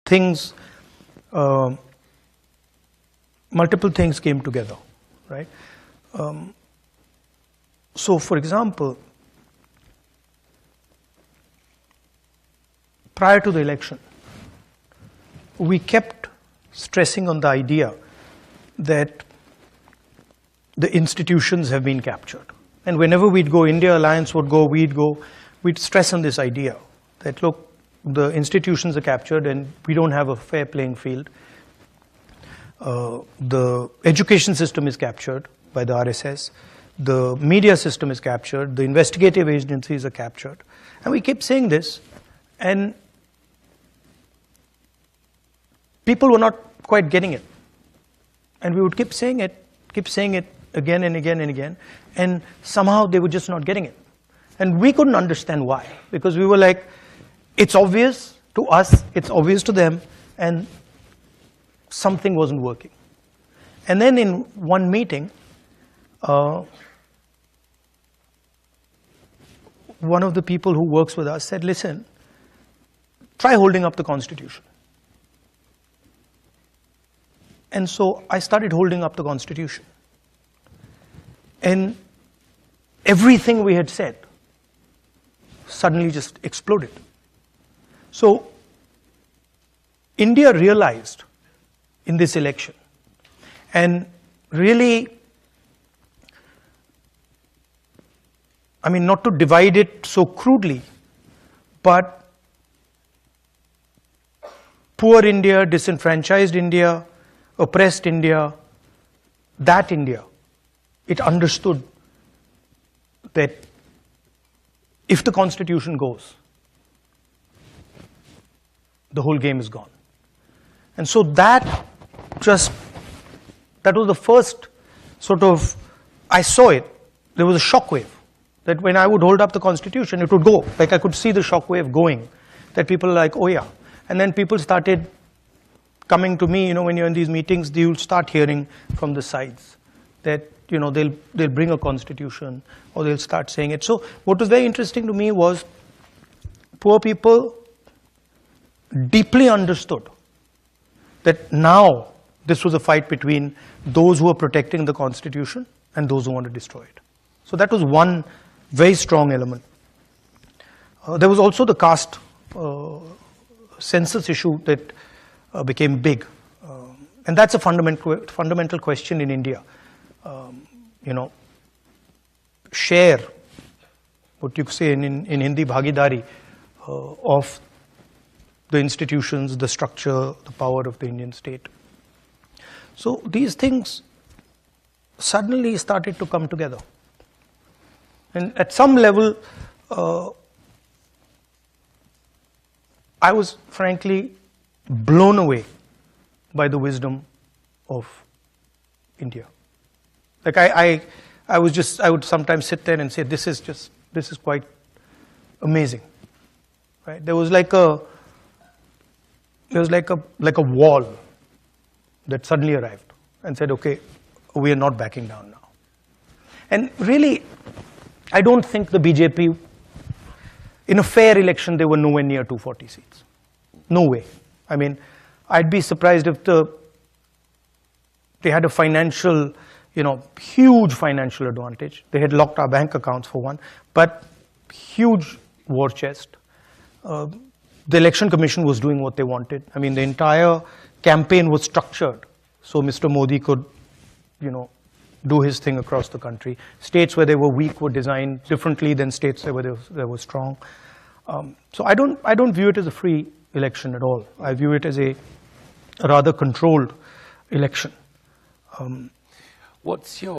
things, multiple things came together, right? So, for example, prior to the election, we kept stressing on the idea that the institutions have been captured. And whenever we'd go, India Alliance would go, we'd stress on this idea that, look, the institutions are captured and we don't have a fair playing field. The education system is captured by the RSS. The media system is captured. The investigative agencies are captured. And we keep saying this, and people were not quite getting it. And we would keep saying it again and again and again, and somehow they were just not getting it. And we couldn't understand why, because we were like, it's obvious to us, it's obvious to them, and something wasn't working. And then in one meeting, one of the people who works with us said, listen, try holding up the Constitution. And so I started holding up the Constitution. And everything we had said suddenly just exploded. So India realized in this election, and really, I mean, not to divide it so crudely, but poor India, disenfranchised India, oppressed India, that India, it understood that if the Constitution goes, the whole game is gone. And so that was the first sort of, I saw it, there was a shockwave, that when I would hold up the Constitution, it would go, like I could see the shockwave going, that people are like, oh yeah. And then people started coming to me, when you're in these meetings, you'll start hearing from the sides that, they'll bring a Constitution, or they'll start saying it. So what was very interesting to me was poor people deeply understood that now this was a fight between those who are protecting the Constitution and those who want to destroy it. So that was one very strong element. There was also the caste census issue that became big. And that's a fundamental question in India. Share, what you say in Hindi, bhagidari, of the institutions, the structure, the power of the Indian state. So these things suddenly started to come together. And at some level, I was frankly blown away by the wisdom of India. Like I would sometimes sit there and say, this is quite amazing, right? There was like a wall that suddenly arrived and said, okay, we are not backing down now. And really, I don't think the BJP, in a fair election, they were nowhere near 240 seats. No way. I mean, I'd be surprised if they had a financial, huge financial advantage. They had locked our bank accounts for one, but huge war chest. The election commission was doing what they wanted. I mean, the entire campaign was structured so Mr. Modi could, do his thing across the country. States where they were weak were designed differently than states where they were strong. So I don't view it as a free election at all. I view it as a rather controlled election. What's your